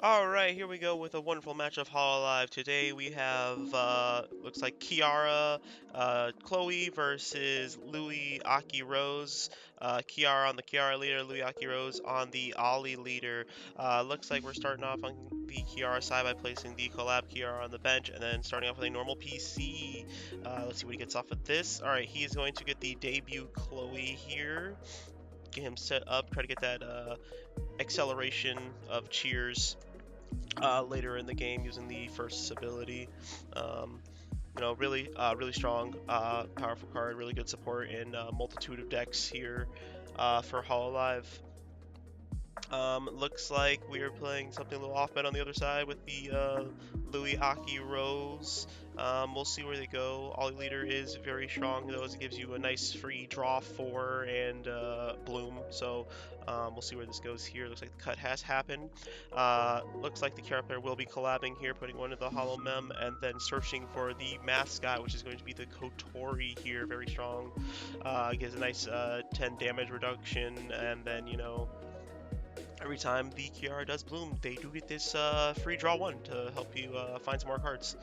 Alright, here we go with a wonderful match of Hololive. Today we have, looks like Kiara, Chloe versus Lui, Aki Rose. Kiara on the Kiara leader, Lui Aki Rose on the Ollie leader. Looks like we're starting off on the Kiara side by placing the collab Kiara on the bench, and then starting off with a normal PC. Let's see what he gets off of this. Alright, he is going to get the debut Chloe here. Get him set up, try to get that, acceleration of cheers later in the game using the first ability. Um, really strong, powerful card, really good support in a multitude of decks here for Hololive. Looks like we are playing something a little off bet on the other side with the Louis Aki Rose. We'll see where they go. Ollie leader is very strong though, as it gives you a nice free draw 4 and bloom. So we'll see where this goes here. Looks like the cut has happened. Looks like the Kiara player will be collabing here, putting one of the Hollow Mem, and then searching for the mascot, which is going to be the Kotori here. Very strong. Gives a nice 10 damage reduction, and then every time the Kiara does bloom, they do get this free draw 1 to help you find some more cards.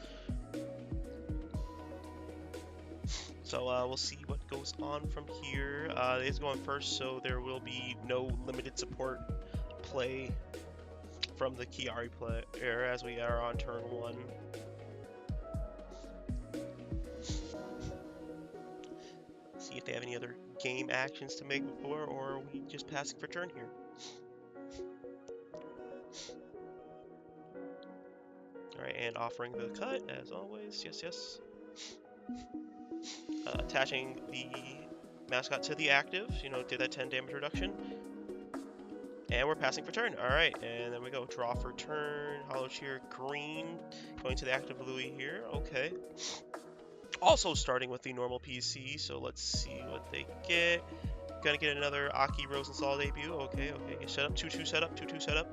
So we'll see what goes on from here. It is going first, so there will be no limited support play from the Kiari player as we are on turn 1. See if they have any other game actions to make before, or are we just passing for turn here? Alright, and offering the cut, as always. Yes. Attaching the mascot to the active, did that 10 damage reduction. And we're passing for turn. Alright, and then we go. Draw for turn. Hollow Cheer green. Going to the active Louis here. Okay. Also starting with the normal PC, so let's see what they get. Gonna get another Aki Rosenthal debut. Okay. Get set up. 2-2 setup. 2-2 setup.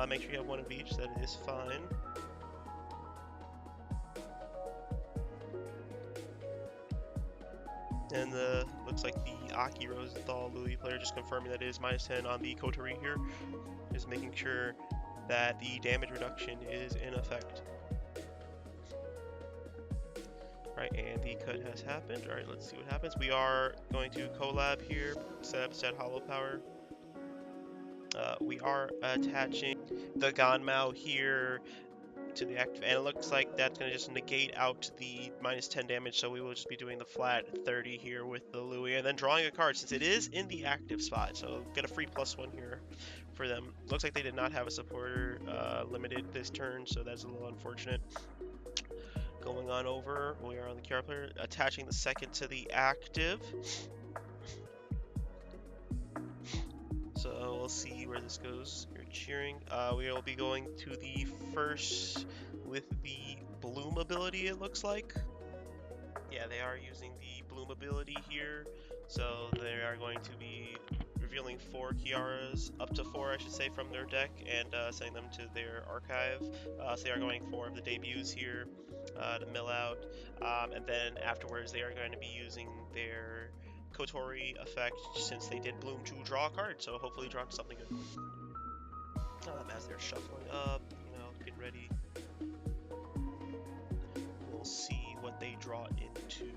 Make sure you have one of each. That is fine. And looks like the Aki Rosenthal Louis player just confirming that it is -10 on the Kotori here. Just making sure that the damage reduction is in effect. Alright, and the cut has happened. Alright, let's see what happens. We are going to collab here, set hollow power. We are attaching the Ganmao here to the active, and it looks like that's going to just negate out the -10 damage, so we will just be doing the flat 30 here with the Louis, and then drawing a card since it is in the active spot, so get a free +1 here for them. Looks like they did not have a supporter limited this turn, so that's a little unfortunate. Going on over, we are on the Kiara player, attaching the second to the active. So we'll see where this goes. You're cheering. We will be going to the first with the bloom ability, it looks like. Yeah, they are using the bloom ability here. So they are going to be revealing 4 Kiaras, up to 4 I should say, from their deck, and sending them to their archive. So they are going 4 of the debuts here to mill out. And then afterwards they are going to be using their Kotori effect, since they did bloom to draw a card, so hopefully draw something good. As they're shuffling up, getting ready, we'll see what they draw into.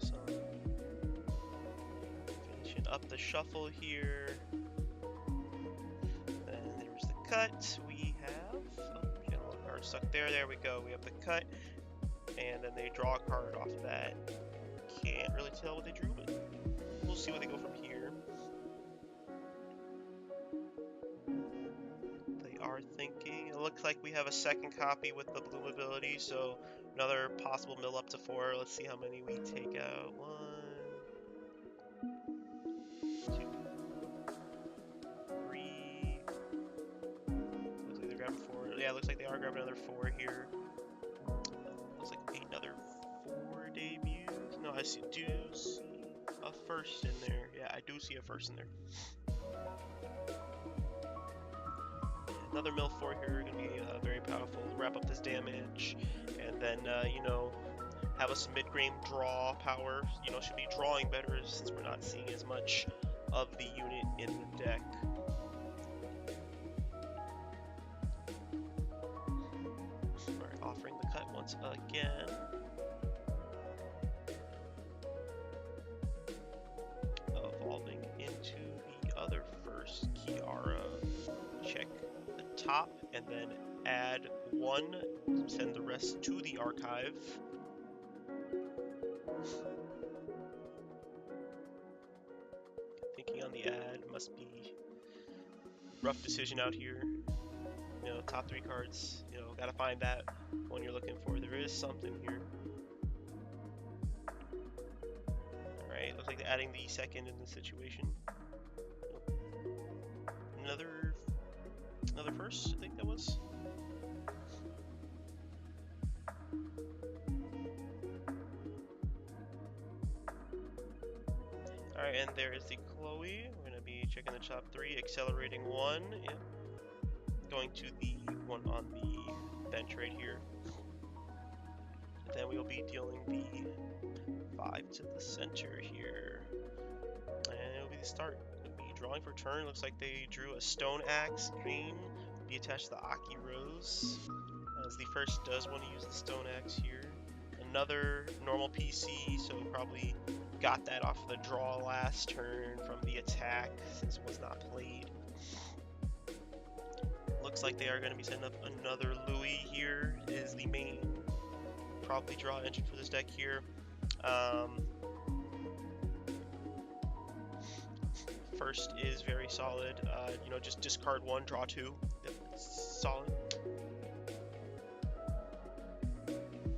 So, finishing up the shuffle here. And there's the cut. We have stuck there. There we go. We have the cut, and then they draw a card off of that. Can't really tell what they drew, but we'll see where they go from here. They are thinking. It looks like we have a second copy with the bloom ability, so another possible mill up to 4. Let's see how many we take out. 1, 2, 3. Looks like they're grabbing 4. Yeah, it looks like they are grabbing another 4 here. Looks like another 4 debuts. No, I do see a first in there. Yeah, I do see a first in there. Another mill 4 here, gonna be very powerful. Wrap up this damage, and then have us mid-game draw power. You know, should be drawing better since we're not seeing as much of the unit in the deck. Alright, offering the cut once again. Evolving into the other first Kiara. Check the top and then add one, send the rest to the archive. Thinking on the ad, must be rough decision out here. You know, top 3 cards, you know, gotta find that one you're looking for. There is something here. Alright, looks like they're adding the second in this situation. Another first, I think that was. Alright, and there is the Chloe. We're going to be checking the top 3, accelerating 1. Yep. Going to the one on the bench right here. And then we'll be dealing the 5 to the center here. And it'll be the start. We'll be drawing for turn. Looks like they drew a Stone Axe green. Be attached to the Aki Rose. As the first does want to use the Stone Axe here. Another normal PC, so probably got that off the draw last turn from the attack since it was not played. Looks like they are going to be setting up another Lui here. Is the main probably draw engine for this deck here. First is very solid. You know, just discard 1, draw 2. Yep, solid.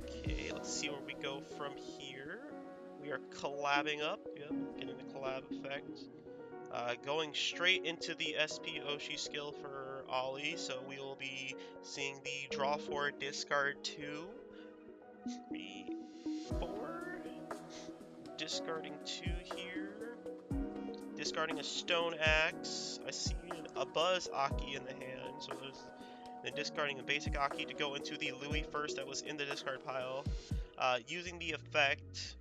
Okay, let's see where we go from here. We are collabing up. Yep, getting the collab effect. Going straight into the SP Oshi skill for Ollie, so we will be seeing the draw 4, discard 2, 3, 4, discarding 2 here, discarding a Stone Axe. I see a Buzz Aki in the hand, so there's then discarding a basic Aki to go into the Lui first that was in the discard pile. Using the effect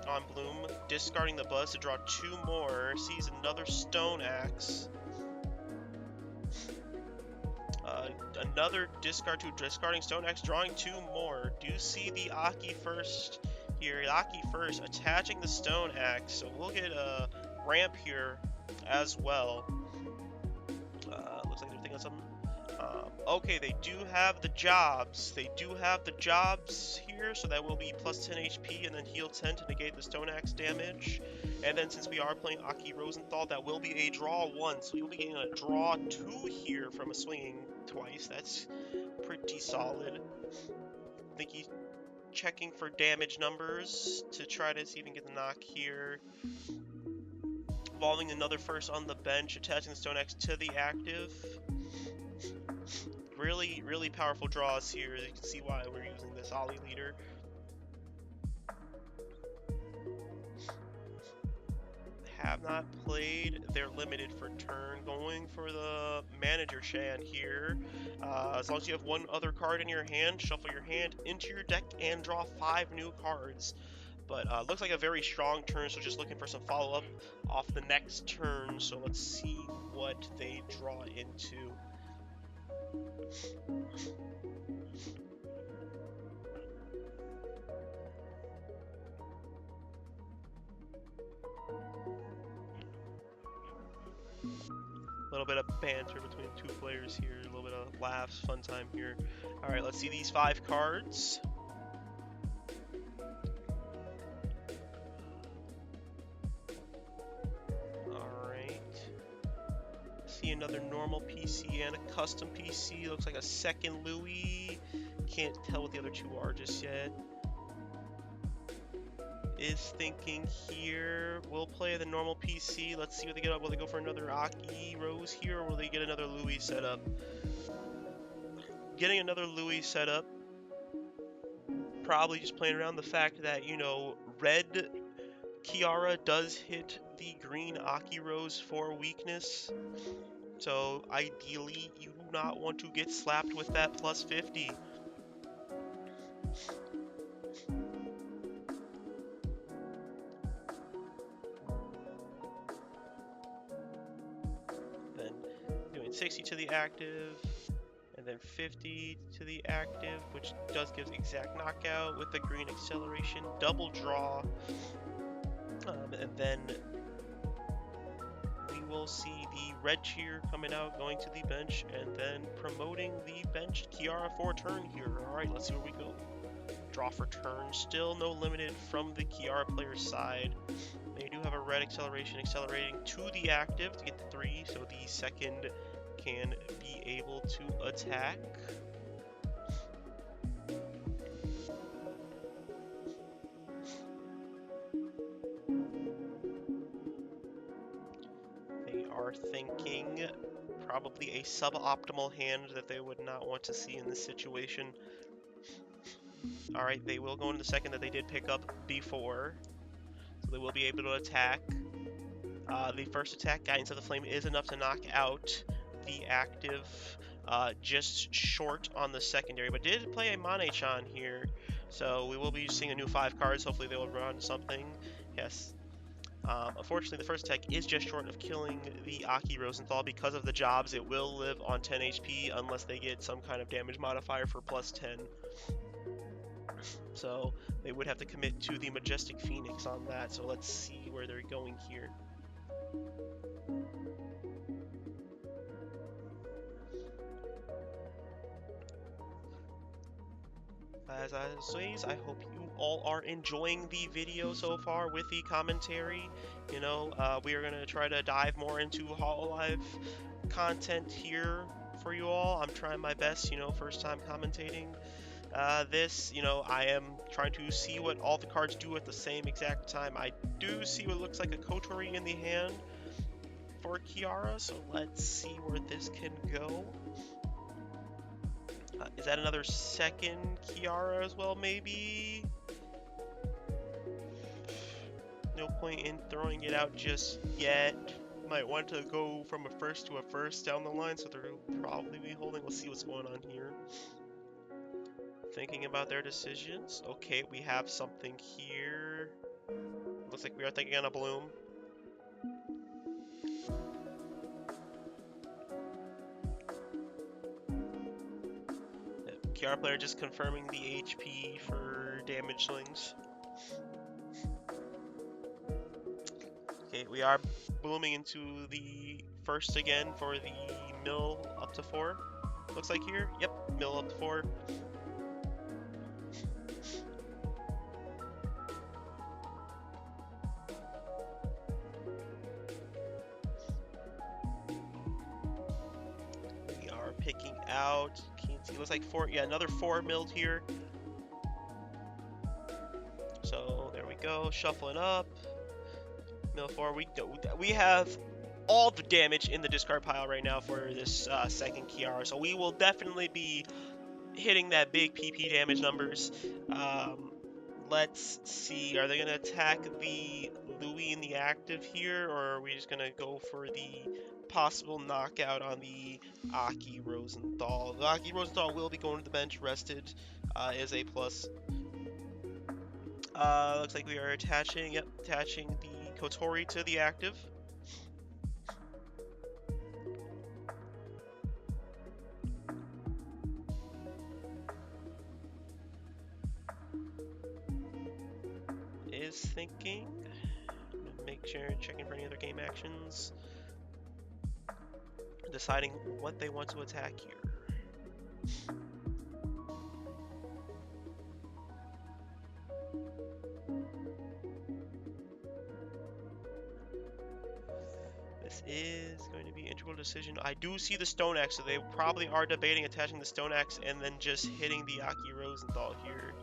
on Bloom, discarding the Buzz to draw 2 more, sees another Stone Axe. Another discard to discarding Stone Axe, drawing 2 more. Do see the Aki first here. Aki first, attaching the Stone Axe, so we'll get a ramp here as well. Looks like they're thinking of something. Okay, they do have the jobs. They do have the jobs here, so that will be plus 10 HP and then heal 10 to negate the Stone Axe damage. And then since we are playing Aki Rosenthal, that will be a draw 1, so you'll be getting a draw 2 here from a swinging twice. That's pretty solid. I think he's checking for damage numbers to try to see if he can get the knock here. Evolving another first on the bench, attaching the Stone Axe to the active. Really, really powerful draws here. You can see why we're using this Ollie leader. Have not played. They're limited for turn. Going for the Manager Shan here. As long as you have 1 other card in your hand, shuffle your hand into your deck and draw 5 new cards. But looks like a very strong turn, so just looking for some follow-up off the next turn. So let's see what they draw into. A little bit of banter between the 2 players here, a little bit of laughs, fun time here. Alright, let's see these 5 cards. See another normal PC and a custom PC. Looks like a second Lui. Can't tell what the other 2 are just yet. Is thinking here. We'll play the normal PC. Let's see what they get up. Will they go for another Aki Rose here, or will they get another Lui set up? Getting another Lui set up. Probably just playing around the fact that, you know, red Kiara does hit the green Aki Rose for weakness. So ideally, you do not want to get slapped with that plus 50. 60 to the active, and then 50 to the active, which does give exact knockout with the green acceleration, double draw, and then we will see the red cheer coming out, going to the bench, and then promoting the benched Kiara for a turn here. Alright, let's see where we go. Draw for turn, still no limited from the Kiara player's side. They do have a red acceleration, accelerating to the active to get the 3, so the second can be able to attack. They are thinking probably a suboptimal hand that they would not want to see in this situation. Alright, they will go into the second that they did pick up before. So they will be able to attack. The first attack, Guidance of the Flame, is enough to knock out the active, just short on the secondary, but did play a Mane-chan here, so we will be seeing a new 5 cards. Hopefully they will run something. Yes. Unfortunately, the first attack is just short of killing the Aki Rosenthal. Because of the jobs, it will live on 10 HP unless they get some kind of damage modifier for plus 10. So they would have to commit to the Majestic Phoenix on that, so let's see where they're going here. As always, I hope you all are enjoying the video so far with the commentary. You know, we are going to try to dive more into Hololive content here for you all. I'm trying my best, you know, first time commentating this. You know, I am trying to see what all the cards do at the same exact time. I do see what looks like a Kotori in the hand for Kiara, so let's see where this can go. Is that another second Kiara as well, maybe? No point in throwing it out just yet. Might want to go from a first to a first down the line, so they'll probably be holding. Let's see what's going on here. Thinking about their decisions. Okay, we have something here. Looks like we are thinking on a bloom. Kiara player just confirming the HP for damage swings. Okay, we are blooming into the first again for the mill up to 4. Looks like here. Yep, mill up to 4. We are picking out. Can't see. Looks like 4. Yeah, another 4 milled here. So there we go. Shuffling up. Mill 4. We have all the damage in the discard pile right now for this second Kiara, so we will definitely be hitting that big PP damage numbers. Let's see, are they going to attack the Lui in the active here, or are we just going to go for the possible knockout on the Aki Rosenthal? The Aki Rosenthal will be going to the bench, rested, is a plus. Looks like we are attaching the Kotori to the active. Is thinking. Make sure checking for any other game actions. Deciding what they want to attack here. This is going to be an integral decision. I do see the Stone Axe, so they probably are debating attaching the Stone Axe and then just hitting the Aki Rosenthal here.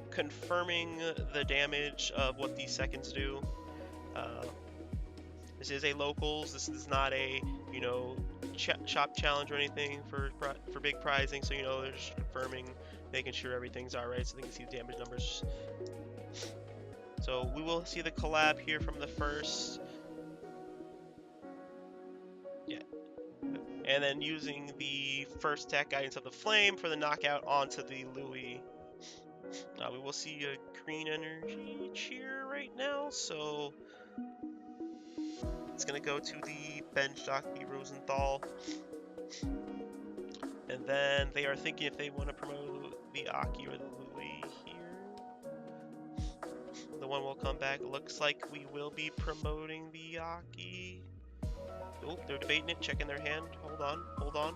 Confirming the damage of what these seconds do. This is a locals. This is not a, you know, shop challenge or anything for big prizing. So, you know, they're just confirming, making sure everything's alright so they can see the damage numbers. So we will see the collab here from the first. Yeah. and then using the first attack Guidance of the Flame for the knockout onto the Lui. We will see a green energy cheer right now, so it's going to go to the benched Aki Rosenthal. And then they are thinking if they want to promote the Aki or the Lui here. The one will come back. Looks like we will be promoting the Aki. Oh, they're debating it, checking their hand. Hold on, hold on.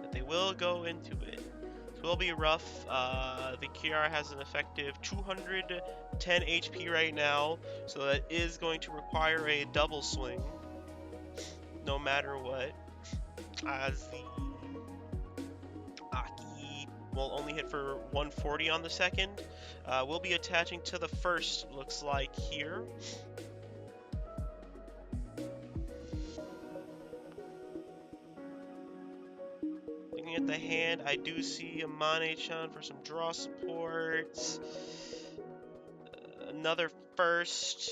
But they will go into it. It will be rough. The Kiara has an effective 210 HP right now, so that is going to require a double swing, no matter what. As the Aki will only hit for 140 on the second. We'll be attaching to the first, looks like here. Looking at the hand, I do see a Mane-chan for some draw supports. Another first.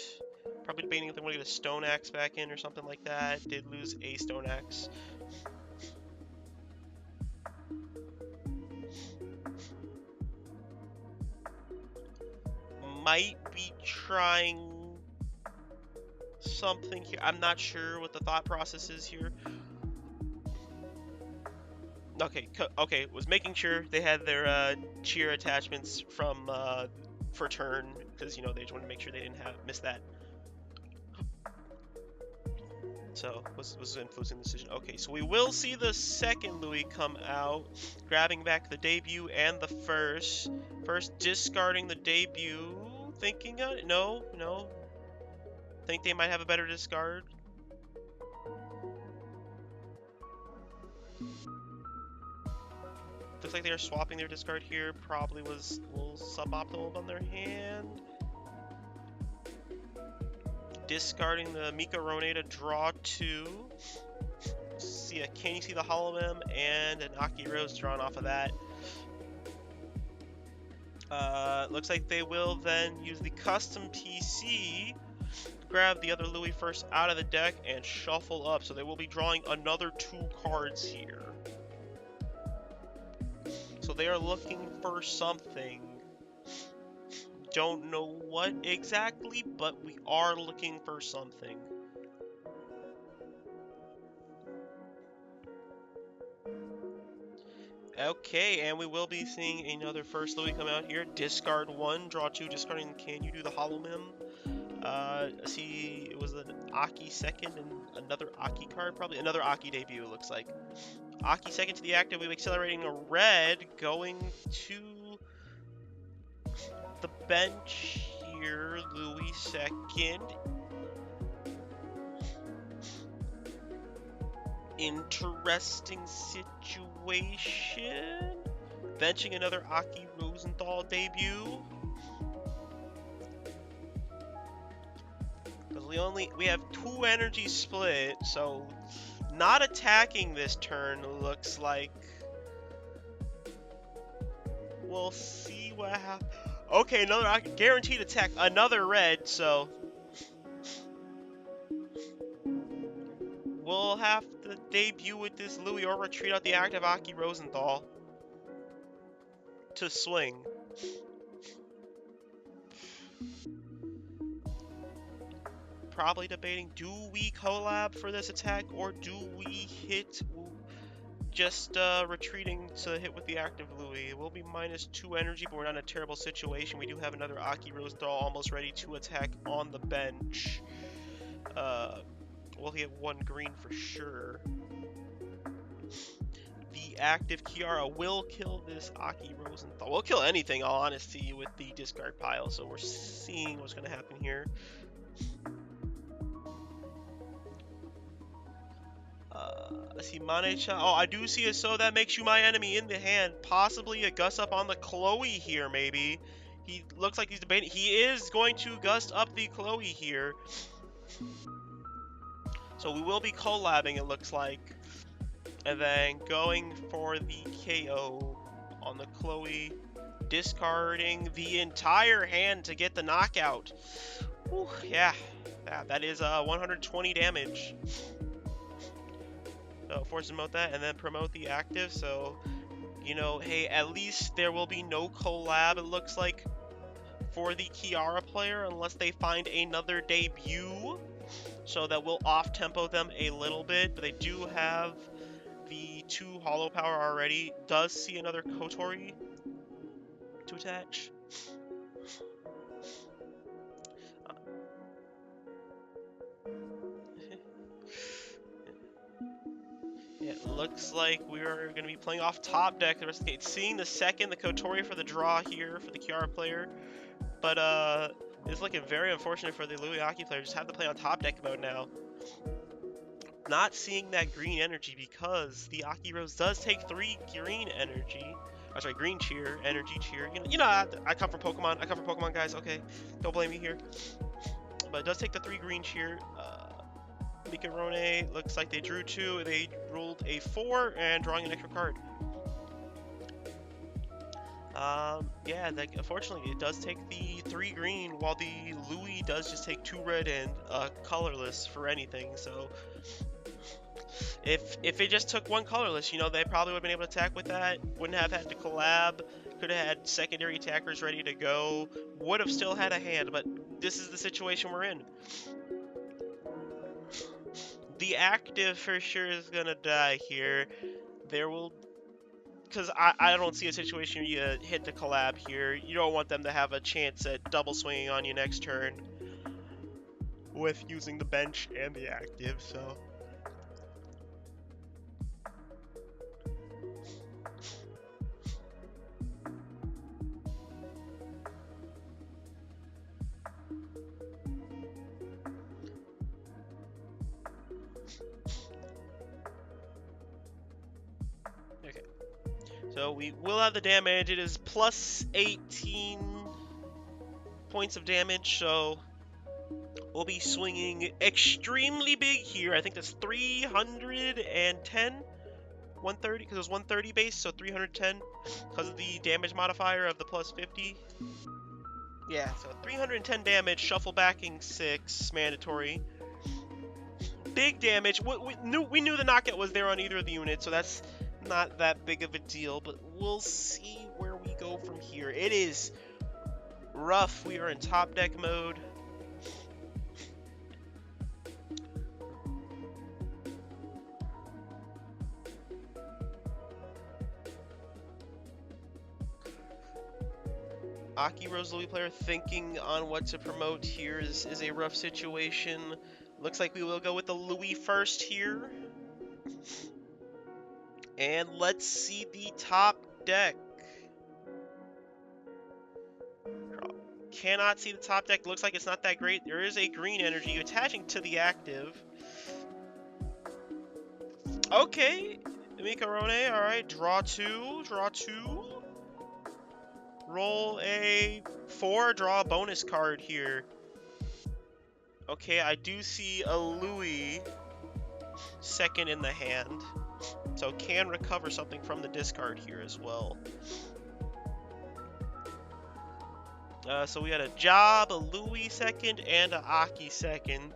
Probably debating if they want to get a Stone Axe back in or something like that. Did lose a Stone Axe. Might be trying something here. I'm not sure what the thought process is here. Okay, was making sure they had their cheer attachments from for turn, because you know they just wanted to make sure they didn't miss that. So was influencing the decision. Okay, so we will see the second Lui come out, grabbing back the debut and the first. First discarding the debut, thinking no. Think they might have a better discard. Looks like they are swapping their discard here. Probably was a little suboptimal on their hand. Discarding the Mika Roneda, draw 2. Can you see the Hololive and an Aki Rose drawn off of that? Looks like they will then use the custom PC, grab the other Lui first out of the deck, and shuffle up. So they will be drawing another 2 cards here. So they are looking for something. Don't know what exactly, but we are looking for something. Okay, and we will be seeing another first Lui come out here. Discard 1, draw 2, discarding Can You Do the Hololive? See, it was an Aki second and another Aki card, probably. Another Aki debut, it looks like. Aki second to the active, we're accelerating a red, going to the bench here. Lui second. Interesting situation. Benching another Aki Rosenthal debut. Because we have 2 energy split, so not attacking this turn looks like. We'll see what happens. Okay, another guaranteed attack, another red, so we'll have to debut with this Lui or retreat out the active Aki Rosenthal to swing. Probably debating, do we collab for this attack or do we hit just retreating to hit with the active Lui? It will be -2 energy, but we're not in a terrible situation. We do have another Aki Rosenthal almost ready to attack on the bench. We'll get 1 green for sure. The active Kiara will kill this Aki Rosenthal. We'll kill anything, all honesty, with the discard pile. So we're seeing what's going to happen here. I see Mane-chan. Oh, I do see a So That Makes You My Enemy in the hand. Possibly a Gust Up on the Chloe here, maybe. He looks like he's debating. He is going to Gust Up the Chloe here. So we will be collabing, it looks like. And then going for the KO on the Chloe. Discarding the entire hand to get the knockout. Whew, yeah, that is 120 damage. force to promote that, and then promote the active. So, you know, hey, at least there will be no collab, it looks like, for the Kiara player, unless they find another debut. So that will off-tempo them a little bit, but they do have the 2 Holo Power already. Does see another Kotori to attach. It looks like we're going to be playing off top deck the rest of the game. Seeing the Kotori for the draw here for the Kiara player. But, it's looking very unfortunate for the Lui Aki player. Just have to play on top deck mode now. Not seeing that green energy because the Aki Rose does take 3 green energy. Oh, sorry, green cheer, energy cheer. You know, I come from Pokemon. I come from Pokemon, guys. Okay, don't blame me here. But it does take the 3 green cheer. Mikarone looks like they drew 2. They rolled a 4 and drawing an extra card. Yeah, unfortunately, it does take the 3 green, while the Lui does just take 2 red and colorless for anything. So, if it just took 1 colorless, you know, they probably would have been able to attack with that. Wouldn't have had to collab. Could have had secondary attackers ready to go. Would have still had a hand, but this is the situation we're in. The active for sure is gonna die here. There will, because I don't see a situation where you hit the collab here. You don't want them to have a chance at double swinging on you next turn with using the bench and the active, so. Okay. So we will have the damage. It is plus 18 points of damage, so we'll be swinging extremely big here. I think that's 310, 130, because it was 130 base, so 310 because of the damage modifier of the plus 50. Yeah, so 310 damage, shuffle backing 6, mandatory. Big damage. We knew the knockout was there on either of the units, so that's not that big of a deal, but we'll see where we go from here. It is rough. We are in top deck mode. Aki Rosenthal player thinking on what to promote here is a rough situation. Looks like we will go with the Lui first here. And let's see the top deck. Cannot see the top deck. Looks like it's not that great. There is a green energy attaching to the active. Okay. Mikarone, alright. Draw 2. Draw 2. Roll a 4. Draw a bonus card here. Okay, I do see a Lui second in the hand. So can recover something from the discard here as well. So we had a Job, a Lui second, and a Aki second.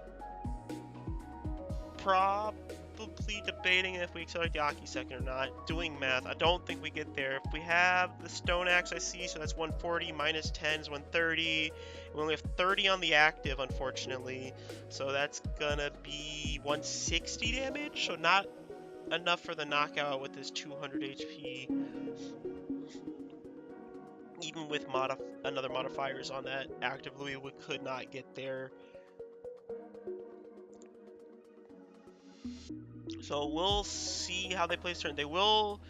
Probably debating if we accelerate the Aki second or not. Doing math, I don't think we get there. If we have the Stone Axe, I see, so that's 140 minus 10 is 130. We only have 30 on the active, unfortunately. So that's gonna be 160 damage, so not enough for the knockout with this 200 HP. Even with another modifiers on that active Lui, we could not get there. So we'll see how they play this turn. They will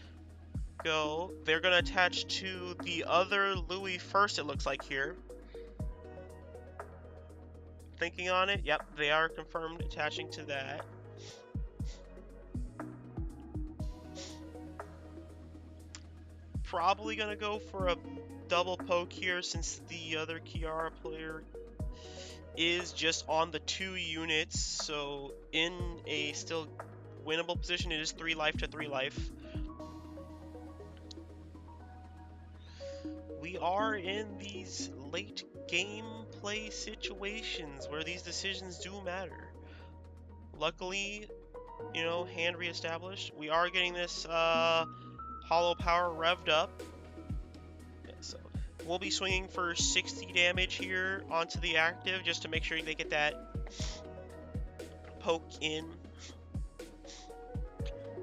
go. They're going to attach to the other Lui first, it looks like here. Thinking on it. Yep, they are confirmed attaching to that. Probably going to go for a double poke here since the other Kiara player is just on the 2 units. So in a still winnable position, it is 3 life to 3 life. We are in these late gameplay situations where these decisions do matter. Luckily, you know, hand reestablished. We are getting this hollow power revved up. Yeah, so we'll be swinging for 60 damage here onto the active just to make sure they get that poke in.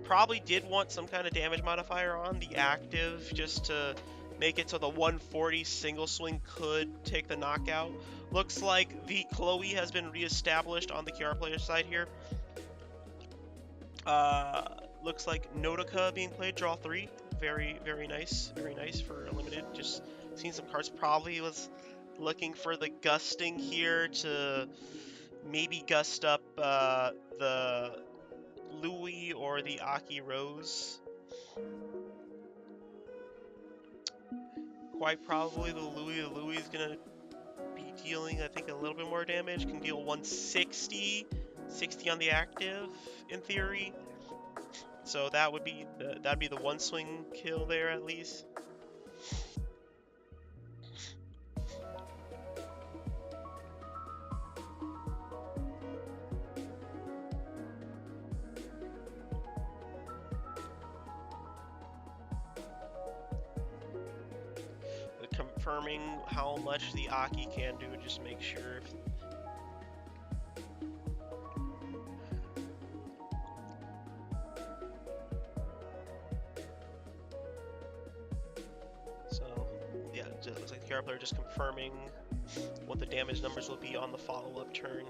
Probably did want some kind of damage modifier on the active just to make it so the 140 single swing could take the knockout. Looks like the Chloe has been reestablished on the Kiara player side here. Looks like Nodoka being played, draw 3. Very, very nice. Very nice for a limited. Just seeing some cards. Probably was looking for the gusting here to maybe gust up the Lui or the Aki Rose. Quite probably the Lui. The Lui is going to be dealing, I think, a little bit more damage. Can deal 160. 60 on the active, in theory. So that would be that'd be the one swing kill there at least. Confirming how much the Aki can do, just make sure. So yeah, it looks like the Kiara player just confirming what the damage numbers will be on the follow-up turn.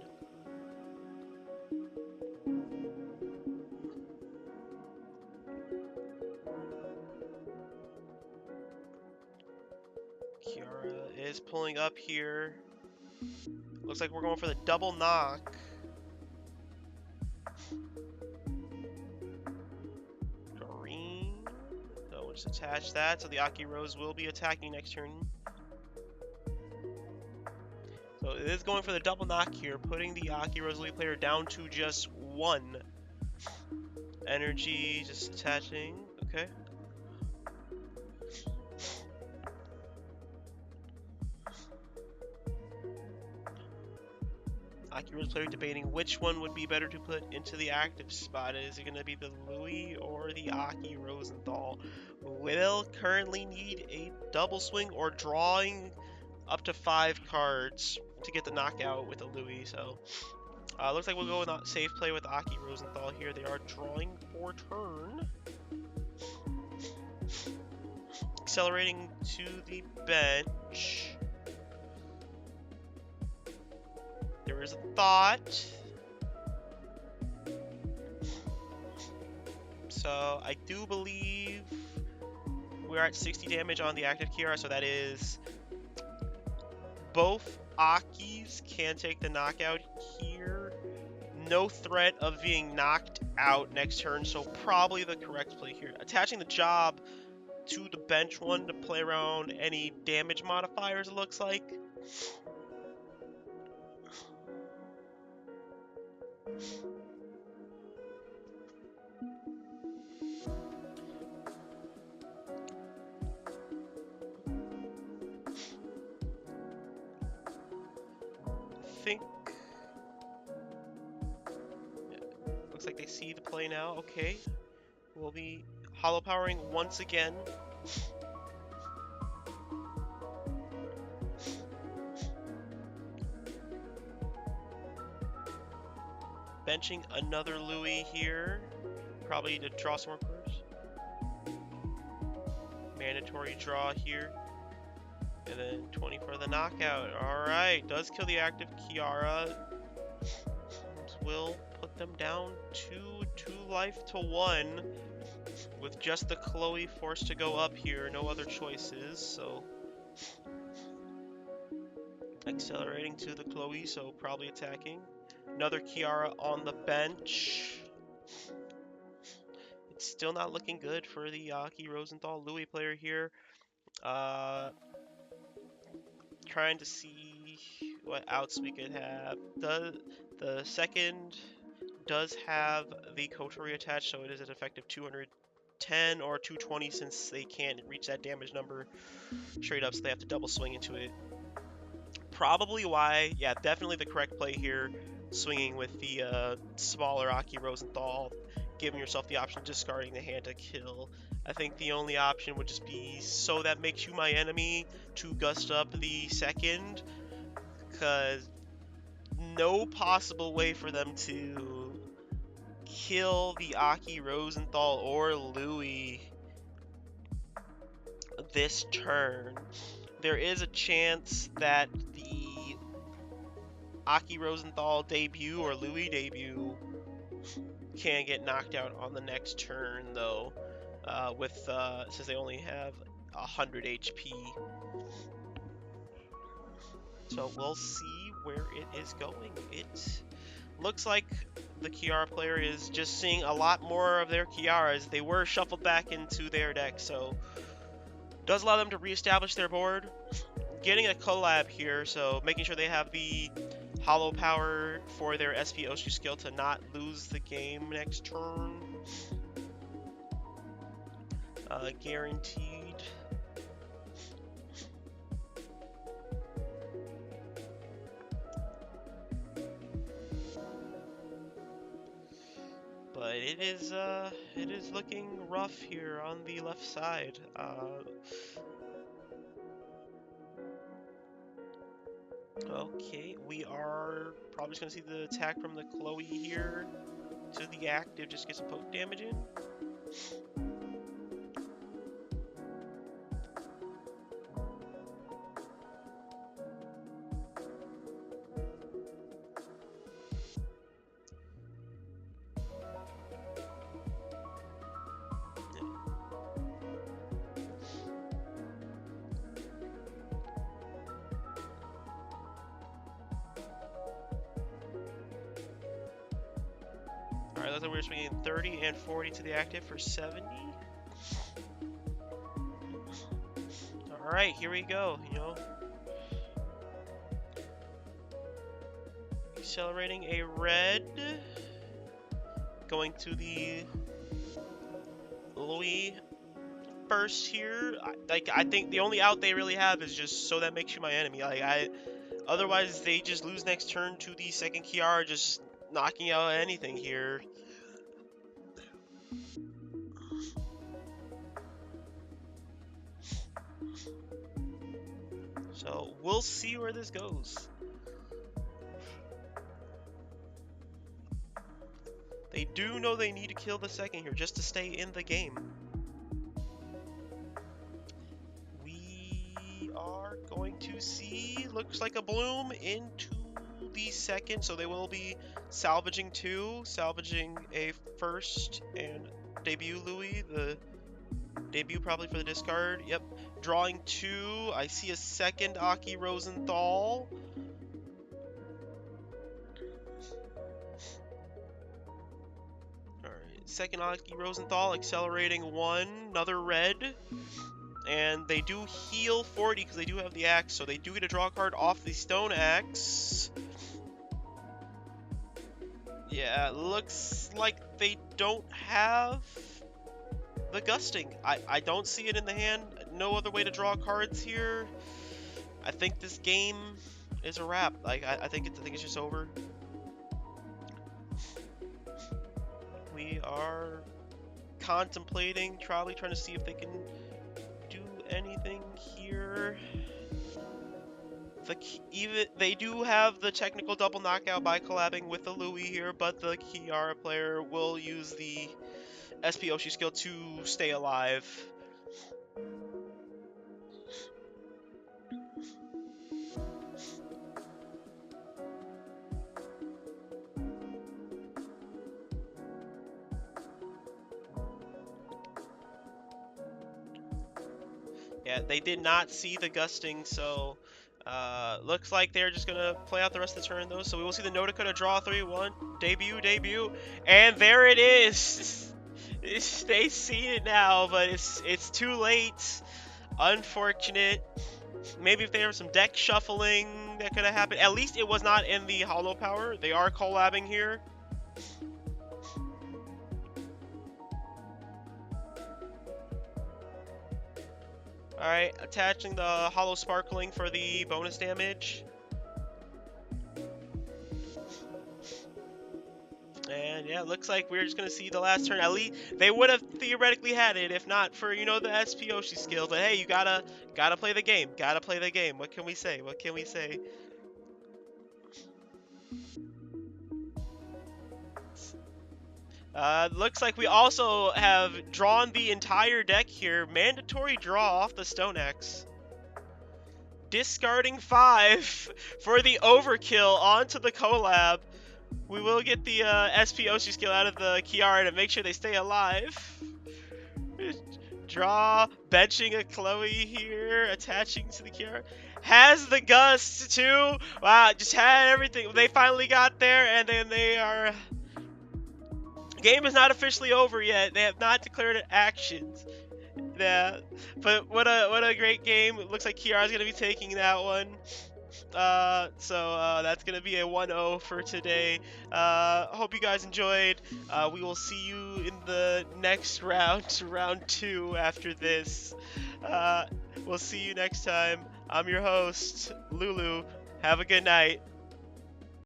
Kiara is pulling up here. Looks like we're going for the double knock. Green. So we'll just attach that. So the Aki Rose will be attacking next turn. So it is going for the double knock here, putting the Aki Rose Lui player down to just 1. Energy just attaching. Okay. Aki Rose player debating which one would be better to put into the active spot. Is it going to be the Lui or the Aki Rosenthal? Will currently need a double swing or drawing up to 5 cards to get the knockout with the Lui. So looks like we'll go with safe play with Aki Rosenthal here. They are drawing for turn. Accelerating to the bench. There is a thought. So I do believe we're at 60 damage on the active Kiara, so that is both Akis can take the knockout here. No threat of being knocked out next turn, so probably the correct play here. Attaching the job to the bench one to play around any damage modifiers, it looks like. I think looks like they see the play now. Okay, we'll be hollow powering once again. Benching another Lui here. Probably to draw some more cards. Mandatory draw here. And then 20 for the knockout. Alright, does kill the active Kiara. Will put them down two life to 1. With just the Chloe forced to go up here. No other choices, so accelerating to the Chloe, so probably attacking. Another Kiara on the bench. It's still not looking good for the Aki Rosenthal Lui player here. Trying to see what outs we could have. The second does have the Kotori attached, so it is an effective 210 or 220 since they can't reach that damage number straight up, so they have to double swing into it. Probably why, yeah, definitely the correct play here swinging with the smaller Aki Rosenthal, giving yourself the option of discarding the hand to kill. I think the only option would just be so that makes you my enemy to gust up the second, because no possible way for them to kill the Aki Rosenthal or Lui this turn. There is a chance that the Aki Rosenthal debut or Lui debut can get knocked out on the next turn, though, since they only have 100 HP. So we'll see where it is going. It looks like the Kiara player is just seeing a lot more of their Kiaras. They were shuffled back into their deck, so does allow them to reestablish their board. Getting a collab here, so making sure they have the hollow power for their SP Oshu skill to not lose the game next turn. Guaranteed. But it is looking rough here on the left side. Okay, we are probably just gonna see the attack from the Chloe here to the active, just get some poke damage in. Alright, looks like we're swinging 30 and 40 to the active for 70. Alright, here we go, you know. Accelerating a red. Going to the Lui first here. I think the only out they really have is just so that makes you my enemy. Otherwise they just lose next turn to the second Kiara, just knocking out anything here. So we'll see where this goes. They do know they need to kill the second here just to stay in the game. We are going to see, looks like a bloom into the second, so they will be salvaging two, salvaging a first and debut Lui, the debut probably for the discard. Yep, drawing two. I see a second Aki Rosenthal. Alright, second Aki Rosenthal, accelerating one, another red. And they do heal 40 because they do have the axe, so they do get a draw card off the stone axe. Yeah, looks like they don't have the gusting. I don't see it in the hand. No other way to draw cards here. I think this game is a wrap. Like I think it's just over. We are contemplating, probably trying to see if they can do anything here. They do have the technical double knockout by collabing with the Lui here, but the Kiara player will use the SP Oshu skill to stay alive. Yeah, they did not see the gusting, so looks like they're just gonna play out the rest of the turn though. So we will see the No Dakota draw 3-1, debut, and there it is. They see it now, but it's too late. Unfortunate. Maybe if they have some deck shuffling that could have happened. At least it was not in the hollow power. They are collabing here. Alright, attaching the hollow sparkling for the bonus damage. Yeah, looks like we're just gonna see the last turn. At least they would have theoretically had it if not for, you know, the SP Oshi skill. But hey, you gotta play the game. Gotta play the game. What can we say? What can we say? Looks like we also have drawn the entire deck here. Mandatory draw off the Stone Axe. Discarding 5 for the overkill onto the collab. We will get the SP Oshi skill out of the Kiara to make sure they stay alive. Draw, benching a Chloe here, attaching to the Kiara. Has the Gust too. Wow, just had everything. They finally got there, and then they are... Game is not officially over yet. They have not declared actions. Yeah, but what a great game. It looks like Kiara's gonna be taking that one. So that's gonna be a 1-0 for today. Hope you guys enjoyed. We will see you in the next round, round 2 after this. We'll see you next time. I'm your host, Lulu. Have a good night.